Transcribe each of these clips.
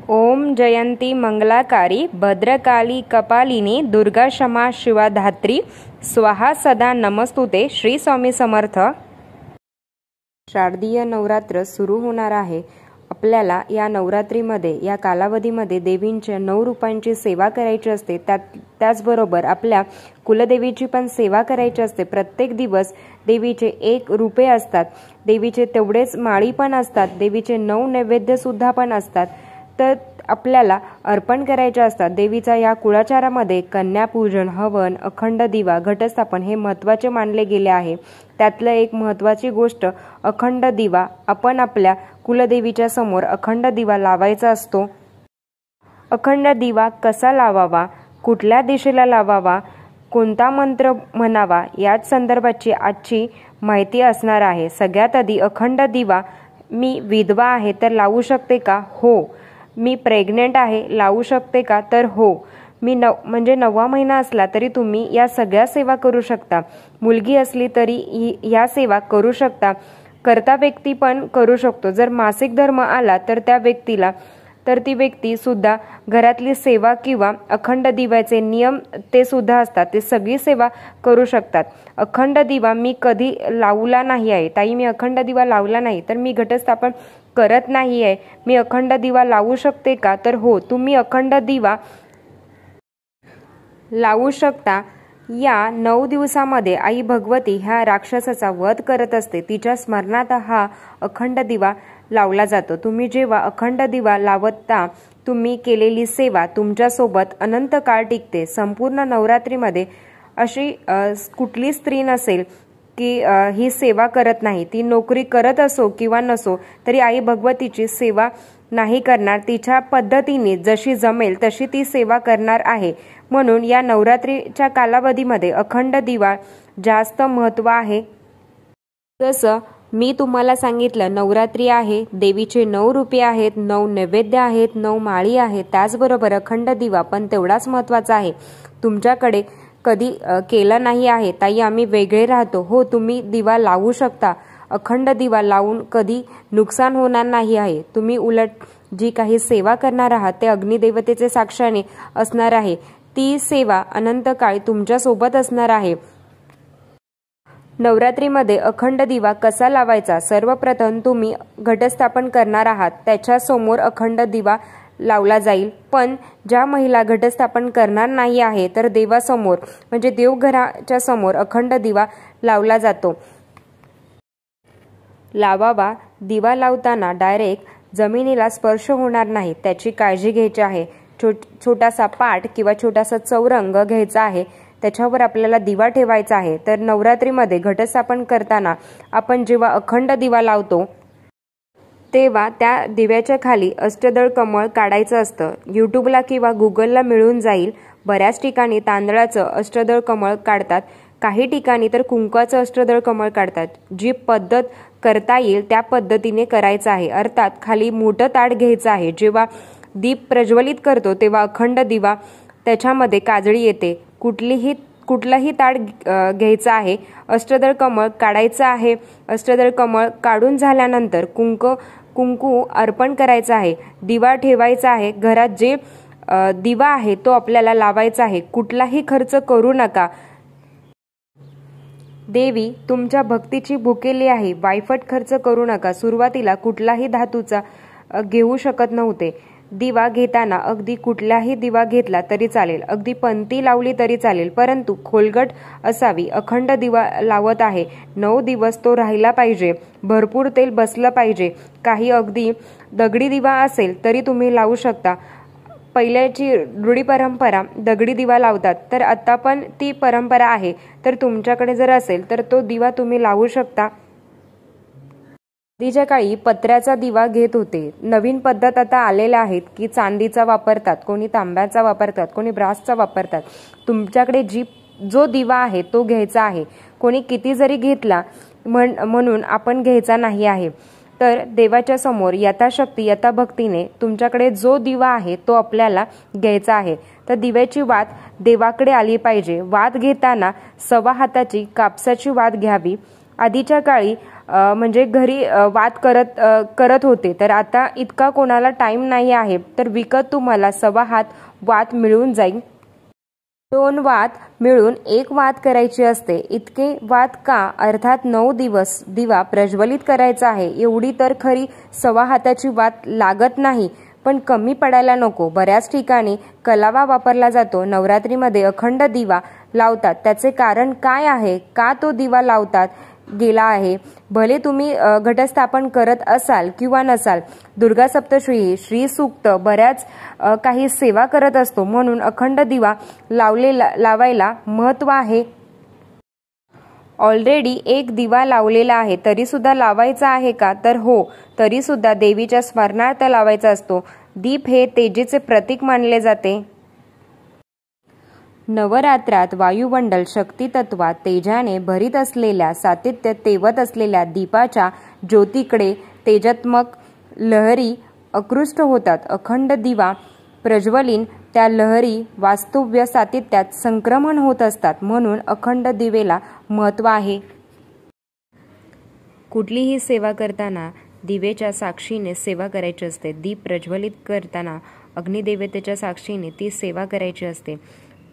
ओम जयंती मंगलाकारी भद्रकाली कपालिनी दुर्गा क्षमा शिवा धात्री स्वाहा सदा नमस्तुते। श्री स्वामी समर्थ। शारदीय नवरात्र सुरू होणार आहे। आपल्याला या नवरात्रीमध्ये या कालावधीमध्ये देवींच्या 9 रूपांची सेवा करायची असते। त्याचबरोबर आपल्या कुलदेवीची पण सेवा करायची असते। प्रत्येक दिवस देवीचे 1 रूपे असतात, देवीचे तेवढेच माळी पण असतात, देवीचे 9 नैवेद्य सुद्धा पण असतात। तर आपल्याला अर्पण करायचे असतात। देवीचा या कुळाचारामध्ये कन्यापूजन, हवन, अखंड दिवा, घटस्थापन हे महत्त्वाचे मानले गेले आहे। त्यातलं एक महत्त्वाची गोष्ट अखंड दिवा। आपण आपल्या कुलदेवीच्या समोर अखंड दिवा लावायचा असतो। अखंड दिवा कसा लावावा, कुठल्या दिशेला लावावा, कोणता मंत्र म्हणावा याच संदर्भाची आजची माहिती असणार आहे। सगळ्यात आधी अखंड दिवा, मी विधवा आहे तर लावू शकते का? हो। मी प्रेग्नेंट आहे, लावू शकते का? तर हो। मी म्हणजे 9वा महिना असला तरी तुम्ही या सगळ्या सेवा करू शकता। मुलगी असली तरी या सेवा करू शकता। करता व्यक्ती पण करू शकतो। जर मासिक धर्म आला तर ती व्यक्ती सुद्धा घरातली सेवा किंवा अखंड दिव्याचे नियम ते सुद्धा असतात, ते सगळी सेवा करू शकतात। अखंड दिवा मी कधी लावला नाही आहे। ताई मी अखंड दिवा लावला नाही, तर मी घटस्थापन करत नाही आहे, मी अखंड दिवा लावू शकते का? तर हो, तुम्ही अखंड दिवा लावू शकता। या 9 दिवसामध्ये आई भगवती ह्या राक्षसाचा वध करत असते, तिच्या स्मरणात हा अखंड दिवा लावला जातो। तुम्ही जेव्हा अखंड दिवा लावता, तुम्ही केलेली सेवा तुमच्यासोबत अनंत काळ टिकते। संपूर्ण नवरात्रीमध्ये अशी कुठली स्त्री नसेल की ही सेवा करत नाही। ती नोकरी करत असो किंवा नसो तरी आई भगवतीची सेवा नाही करणार, तिच्या पद्धतीने जशी जमेल तशी ती सेवा करणार आहे। म्हणून या नवरात्रीच्या कालावधीमध्ये अखंड दिवा जास्त महत्त्व आहे। जसं मी तुम्हाला सांगितलं, नवरात्री आहे, देवीचे 9 रूपे आहेत, 9 नैवेद्य आहेत, 9 माळी आहेत, त्याचबरोबर अखंड दिवा पण तेवढाच महत्त्वाचा आहे। तुमच्याकडे कधी केलं नाही आहे, ताई आम्ही वेगळे राहतो, हो तुम्ही दिवा लावू शकता। अखंड दिवा लावून कधी नुकसान होणार नाही आहे। तुम्ही उलट जी काही सेवा करणार आहात ते अग्निदेवतेचे साक्षाने असणार आहे। ती सेवा अनंत काळ तुमच्या सोबत असणार आहे। नवरात्रीमध्ये अखंड दिवा कसा लावायचा? सर्वप्रथम तुम्ही घटस्थापन करणार आहात, त्याच्या समोर अखंड दिवा लावला जाईल। पण ज्या महिला घटस्थापन करणार नाही आहे तर देवासमोर म्हणजे देवघराच्या समोर अखंड दिवा लावला जातो। लावावा। दिवा लावताना डायरेक्ट जमिनीला स्पर्श होणार नाही, त्याची काळजी घ्यायची आहे। छोटासा पाट किंवा छोटासा चौरंग घ्यायचा आहे, त्याच्यावर आपल्याला दिवा ठेवायचा आहे। तर नवरात्रीमध्ये घटस्थापन करताना आपण जेव्हा अखंड दिवा लावतो तेव्हा त्या दिव्याच्या खाली अष्टदळ कमळ काढायचं असतं। यूट्यूबला किंवा गुगलला मिळून जाईल, बऱ्याच ठिकाणी तांदळाचं अष्टदळ कमळ काढतात, काही ठिकाणी तर कुंकवाचं अष्टदळ कमळ काढतात। जी पद्धत करता येईल त्या पद्धतीने करायचं आहे। अर्थात खाली मोठं ताट घ्यायचं आहे। जेव्हा दीप प्रज्वलित करतो तेव्हा अखंड दिवा त्याच्यामध्ये काजळी येते। कुठलंही ताट घ्यायचं आहे, अष्टदळ कमळ काढायचं आहे। अष्टदळ कमळ काढून झाल्यानंतर कुंकू अर्पण करायचं आहे, दिवा ठेवायचा आहे। घरात जे दिवा आहे तो आपल्याला लावायचा आहे, कुठलाही खर्च करू नका। देवी तुमच्या भक्तीची भुकेली आहे, वायफट खर्च करू नका। सुरुवातीला कुठलाही धातूचा घेऊ शकत नव्हते। दिवा घेताना अगदी कुठलाही दिवा घेतला तरी चालेल, अगदी पंती लावली तरी चालेल, परंतु खोलगट असावी। अखंड दिवा लावत आहे, 9 दिवस तो राहिला पाहिजे, भरपूर तेल बसलं पाहिजे। काही अगदी दगडी दिवा असेल तरी तुम्ही लावू शकता। पहिल्याची रूढी परंपरा दगडी दिवा लावतात, तर आता पण ती परंपरा आहे, तर तुमच्याकडे जर असेल तर तो दिवा तुम्ही लावू शकता। आधीच्या काळी पत्र्याचा दिवा घेत होते, नवीन पद्धत आता आलेल्या आहेत की चांदीचा वापरतात, कोणी तांब्याचा वापरतात, कोणी ब्रासचा वापरतात। तुमच्याकडे जो दिवा आहे तो घ्यायचा आहे। कोणी किती जरी घेतला म्हणून आपण घ्यायचा नाही आहे। तर देवाच्या समोर यथाशक्ती यथाभक्तीने तुमच्याकडे जो दिवा आहे तो आपल्याला घ्यायचा आहे। तर दिव्याची वात देवाकडे आली पाहिजे। वात घेताना 1.25 हाताची कापसाची वात घ्यावी। आधीच्या काळी म्हणजे घरी वात करत होते, तर आता इतका कोणाला टाईम नाही आहे, तर विकत तुम्हाला 1.25 हात वात मिळून जाईल. 2 वात मिळून 1 वात करायची असते. इतके वात का? अर्थात 9 दिवस दिवा प्रज्वलित करायचा आहे. एवढी तर खरी 1.25 हाताची वात लागत नाही, पण कमी पडायला नको. बऱ्याच ठिकाणी कलावा वापरला जातो. नवरात्रीमध्ये अखंड दिवा लावतात. त्याचे कारण काय आहे? का तो दिवा लावतात गेला आहे? भले तुम्ही घटस्थापन करत असाल किंवा नसाल, दुर्गा सप्तशती, श्री सूक्त, बऱ्याच काही सेवा करत असतो, म्हणून अखंड दिवा लावायला महत्त्व आहे. ऑलरेडी एक दिवा लावलेला आहे, तरी सुद्धा लावायचा आहे का? तर हो, तरी सुद्धा देवीच्या स्मरणार्थ लावायचा असतो. दीप हे तेजेचे प्रतीक मानले जाते. नवरात्रात वायुमंडल शक्तितत्वात तेजाने भरीत असलेल्या, सातत्य तेवत असलेल्या दीपाच्या ज्योतीकडे तेजात्मक लहरी आकृष्ट होतात. अखंड दिवा प्रज्वलिन त्या लहरी वास्तव्य सातत्यात संक्रमण होत असतात, म्हणून अखंड दिवेला महत्त्व आहे. कुठलीही सेवा करताना दिवेच्या साक्षीने सेवा करायची असते. दीप प्रज्वलित करताना अग्निदेवतेच्या साक्षीने ती सेवा करायची असते.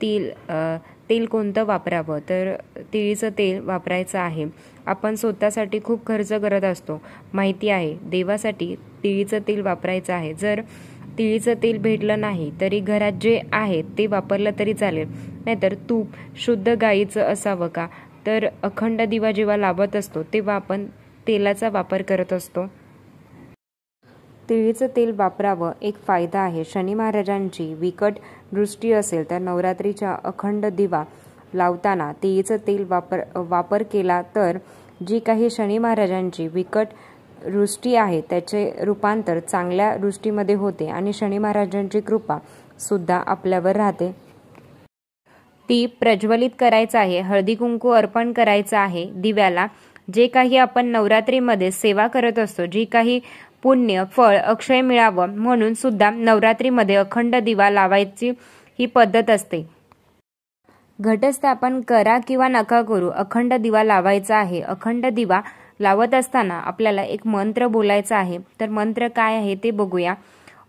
तेल कोणतं वापरावं? तर तिळीचं तेल वापरायचं आहे. आपण स्वतःसाठी खूप खर्च करत असतो, माहिती आहे. देवासाठी तिळीचं तेल वापरायचं आहे. जर तिळीचं तेल भेटलं नाही तरी घरात जे आहे ते वापरलं तरी चालेल. नाहीतर तूप शुद्ध गाईचं असावं का? तर अखंड दिवा जेव्हा लावत असतो तेव्हा आपण तेलाचा वापर करत असतो. तिळीचं तेल वापरावं एक फायदा आहे. शनी महाराजांची विकट दृष्टी असेल तर नवरात्रीच्या अखंड दिवा लावताना तिळीचं तेल वापर केला तर जी काही शनी महाराजांची विकट दृष्टी आहे त्याचे रूपांतर चांगल्या दृष्टीमध्ये होते आणि शनी महाराजांची कृपा सुद्धा आपल्यावर राहते. दीप प्रज्वलित करायचा आहे. हळदी कुंकू अर्पण करायचं आहे दिव्याला. जे काही आपण नवरात्रीमध्ये सेवा करत असतो, जी काही पुण्य फळ अक्षय मिळावं म्हणून सुद्धा नवरात्रीमध्ये अखंड दिवा लावायची ही पद्धत असते. घटस्थापन करा किंवा नका करू, अखंड दिवा लावायचा आहे. अखंड दिवा लावत असताना आपल्याला एक मंत्र बोलायचा आहे. तर मंत्र काय आहे ते बघूया.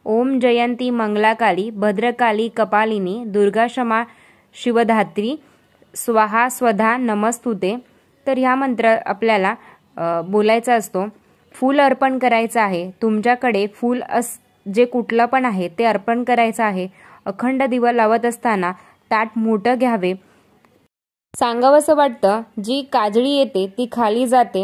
ओम जयंती मंगलाकाली भद्रकाली कपालिनी दुर्गा क्षमा शिवधात्री स्वाहा स्वधा नमस्तुते. तर ह्या मंत्र आपल्याला बोलायचा असतो. फूल अर्पण करायचं आहे. तुमच्याकडे फूल जे कुठलं पण आहे ते अर्पण करायचं आहे. अखंड दिवा लावत असताना ताट मोठं घ्यावे. सांगावंसं वाटतं, जी काजळी येते ती खाली जाते.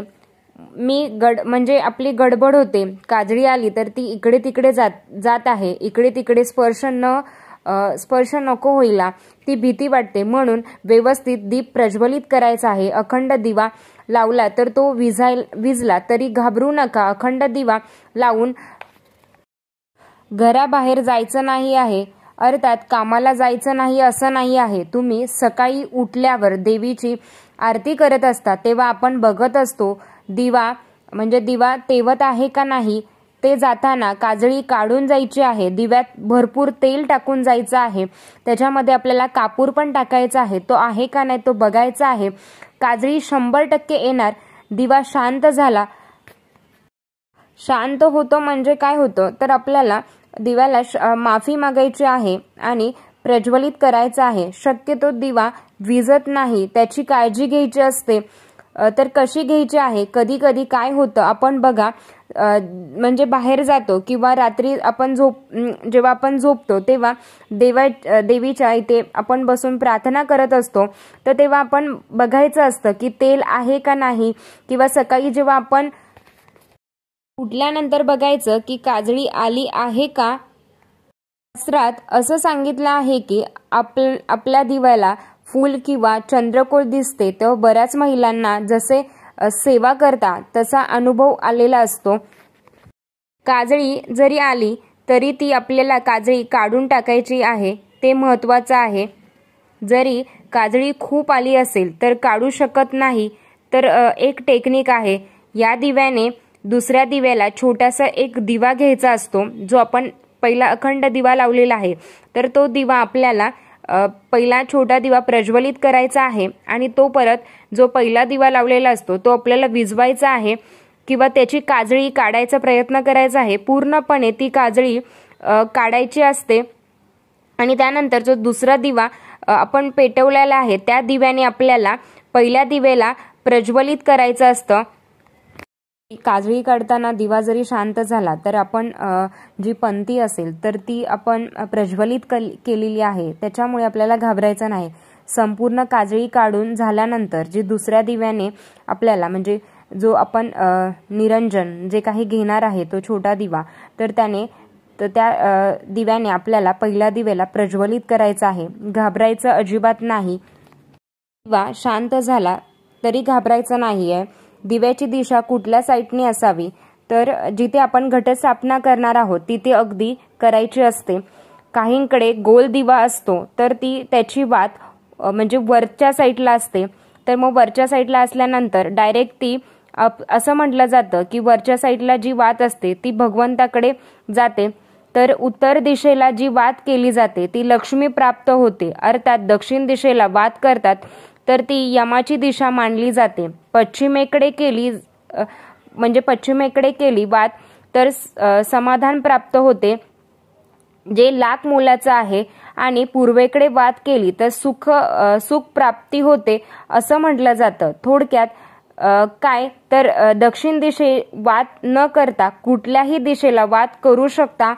म्हणजे आपली गडबड होते. काजळी आली तर ती इकडे तिकडे जात आहे. इकडे तिकडे स्पर्श नको होईला, ती भीती वाटते. म्हणून व्यवस्थित दीप प्रज्वलित करायचा आहे. अखंड दिवा लावला तर तो विझला तरी घाबरू नका. अखंड दिवा लावून घराबाहेर जायचं नाही आहे, अर्थात कामाला जायचं नाही असं नाही आहे. तुम्ही सकाळी उठल्यावर देवीची आरती करत असता तेव्हा आपण बघत असतो दिवा तेवत आहे का नाही. ते जाताना काजळी काढून जायची आहे. दिव्यात भरपूर तेल टाकून जायचं आहे. त्याच्यामध्ये आपल्याला कापूर पण टाकायचा आहे. तो आहे का नाही तो बघायचा आहे. काजळी 100% येणार. दिवा शांत झाला. शांत होतो म्हणजे काय होतं तर आपल्याला दिव्याला माफी मागायची आहे आणि प्रज्वलित करायचा आहे. शक्यतो दिवा विझत नाही, त्याची काळजी घ्यायची असते. तर कशी घ्यायची आहे? कधी कधी काय होतं आपण बघा, म्हणजे बाहेर जातो किंवा रात्री आपण जेव्हा आपण झोपतो तेव्हा देवीच्या इथे आपण बसून प्रार्थना करत असतो. तर तेव्हा आपण बघायचं असतं की तेल आहे का नाही, किंवा सकाळी जेव्हा आपण उठल्यानंतर बघायचं की काजळी आली आहे का. शास्त्रात असं सांगितलं आहे की आपल्या दिव्याला फूल किंवा चंद्रकोर दिसते तेव्हा बऱ्याच महिलांना जसे सेवा करता तसा अनुभव आलेला असतो. काजळी जरी आली तरी ती आपल्याला काजळी काढून टाकायची आहे, ते महत्त्वाचं आहे. जरी काजळी खूप आली असेल तर काढू शकत नाही तर एक टेक्निक आहे. या दिव्याने दुसऱ्या दिव्याला छोटासा एक दिवा घ्यायचा असतो, जो आपण पहिला अखंड दिवा लावलेला आहे. तर तो दिवा आपल्याला पहिला छोटा दिवा प्रज्वलित करायचा आहे आणि तो परत जो पहिला दिवा लावलेला असतो तो आपल्याला विझवायचा आहे किंवा त्याची काजळी काढायचा प्रयत्न करायचा आहे। पूर्णपणे ती काजळी काढायची असते आणि त्यानंतर जो दुसरा दिवा आपण पेटवलेला आहे त्या दिव्याने आपल्याला पहिल्या दिवेला प्रज्वलित करायचं असतं। काजळी काढताना दिवा जरी शांत झाला तर आपण जी पंती असेल तर ती आपण प्रज्वलित केलेली आहे, त्याच्यामुळे आपल्याला घाबरायचं नाही। संपूर्ण काजळी काढून झाल्यानंतर जी दुसऱ्या दिव्याने आपल्याला म्हणजे जो आपण निरंजन जे काही घेणार आहे तो छोटा दिवा तर त्या दिव्याने आपल्याला पहिल्या दिवेला प्रज्वलित करायचा आहे। घाबरायचं अजिबात नाही। दिवा शांत झाला तरी घाबरायचं नाहीये। दिव्याची दिशा कुठल्या साईडने असावी तर जिथे आपण घटस्थापना करणार आहोत तिथे अगदी करायची असते। काहींकडे गोल दिवा असतो तर त्याची वात म्हणजे वरच्या साईडला असते, तर मग वरच्या साईडला असल्यानंतर डायरेक्ट ती असं म्हटलं जातं की वरच्या साईडला जी वात असते ती भगवंताकडे जाते, तर उत्तर दिशेला जी वात केली जाते ती लक्ष्मी प्राप्त होते। अर्थात दक्षिण दिशेला वात करतात तर ती यमाची दिशा मानली जाते। पश्चिमेकडे केली वात तर समाधान प्राप्त होते जे लाख मोलाचं आहे आणि पूर्वेकडे वात केली तर सुख प्राप्ती होते असं म्हटलं जातं। थोडक्यात काय तर दक्षिण दिशे वात न करता कुठल्याही दिशेला वात करू शकता।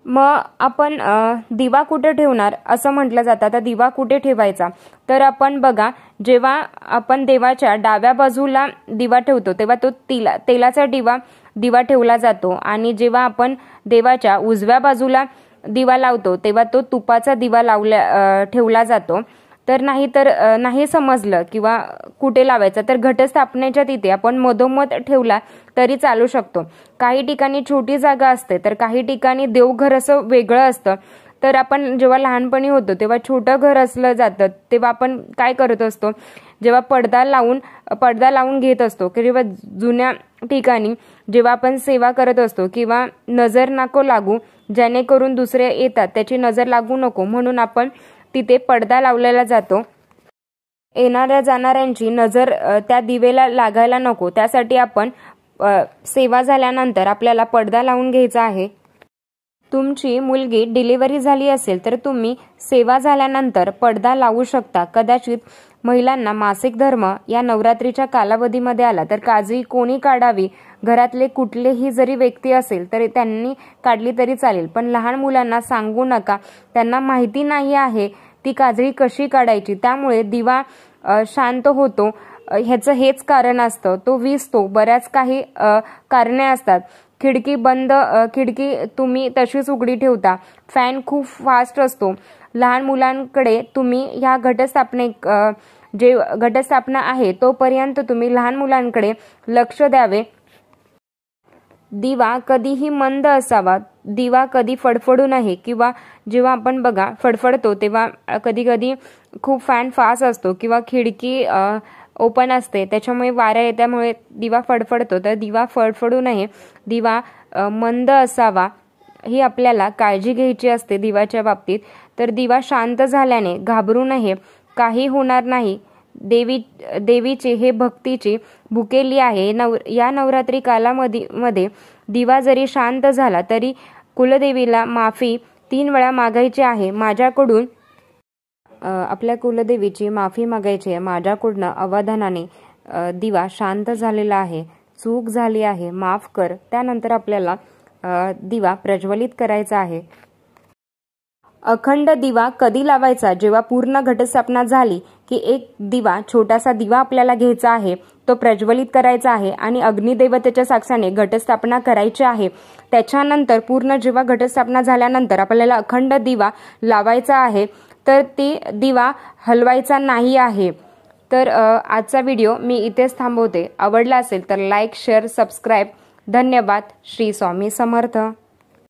मग आपण दिवा कुठे ठेवणार असं म्हटलं जातं। आता दिवा कुठे ठेवायचा तर आपण बघा, जेव्हा आपण देवाच्या डाव्या बाजूला दिवा ठेवतो तेव्हा तो तेलाचा दिवा ठेवला जातो आणि जेव्हा आपण देवाच्या उजव्या बाजूला दिवा लावतो तेव्हा तो तुपाचा दिवा ठेवला जातो। तर नाही समजलं किंवा कुठे लावायचं तर घटस्थापनेच्या तिथे आपण मधोमध ठेवला तरी चालू शकतो। काही ठिकाणी छोटी जागा असते तर काही ठिकाणी देवघर असं वेगळं असतं। तर आपण जेव्हा लहानपणी होतो तेव्हा छोटं घर असलं जातं तेव्हा आपण काय करत असतो, जेव्हा पडदा लावून घेत असतो किंवा जुन्या ठिकाणी जेव्हा आपण सेवा करत असतो किंवा नजर नको लागू, जेणेकरून दुसरे येतात त्याची नजर लागू नको म्हणून आपण तिथे पडदा लावलेला जातो। येणाऱ्या जाणाऱ्यांची नजर त्या दिवेला लागायला नको त्यासाठी आपण सेवा झाल्यानंतर आपल्याला पडदा लावून घ्यायचा आहे। तुमची मुलगी डिलिव्हरी झाली असेल तर तुम्ही सेवा झाल्यानंतर पडदा लावू शकता। कदाचित महिलांना मासिक धर्म या नवरात्रीच्या कालावधीमध्ये आला तर काजळी कोणी काढावी, घरातले कुठलेही जरी व्यक्ती असेल तरी त्यांनी काढली तरी चालेल, पण लहान मुलांना सांगू नका, त्यांना माहिती नाही आहे ती काजळी कशी काढायची, त्यामुळे दिवा शांत होतो ह्याचं हेच कारण असतं, तो विझतो। बऱ्याच काही कारणे असतात। खिडकी तुम्ही तशीच उघडी ठेवता, फॅन खूप फास्ट असतो। लहान मुलांकडे तुम्ही ह्या घटस्थापना आहे तोपर्यंत तुम्ही लहान मुलांकडे लक्ष द्यावे। दिवा कधीही मंद असावा, दिवा कधी फडफडू नये किंवा जेव्हा आपण बघा फडफडतो तेव्हा कधी खूप फॅन फास्ट असतो किंवा खिडकी ओपन असते त्याच्यामुळे वारा येत्यामुळे दिवा फडफडतो, तर दिवा फडफडू नये, दिवा मंद असावा ही आपल्याला काळजी घ्यायची असते दिवाच्या बाबतीत। तर दिवा शांत झाल्याने घाबरू नये, काही होणार नाही। देवीची हे भक्तीची भुकेली आहे। या नवरात्री कालामध्ये दिवा जरी शांत झाला तरी कुलदेवीला माफी 3 वेळा मागायची आहे। माझ्याकडून आपल्या कुलदेवीची माफी मागायची आहे, माझ्याकडून अवधानाने दिवा शांत झालेला आहे, चूक झाली आहे, माफ कर। त्यानंतर आपल्याला दिवा प्रज्वलित करायचा आहे। अखंड दिवा कधी लावायचा, जेव्हा पूर्ण घटस्थापना झाली की एक छोटासा दिवा आपल्याला घ्यायचा आहे, तो प्रज्वलित करायचा आहे आणि अग्निदेवतेच्या साक्षीने घटस्थापना करायची आहे। त्याच्यानंतर पूर्ण जेव्हा घटस्थापना झाल्यानंतर आपल्याला अखंड दिवा लावायचा आहे, तर ती दिवा हलवायचा नाही आहे। तर आजचा व्हिडिओ मी इथेच थांबवते। आवडला असेल तर लाईक, शेअर, सबस्क्राईब। धन्यवाद। श्री स्वामी समर्थ।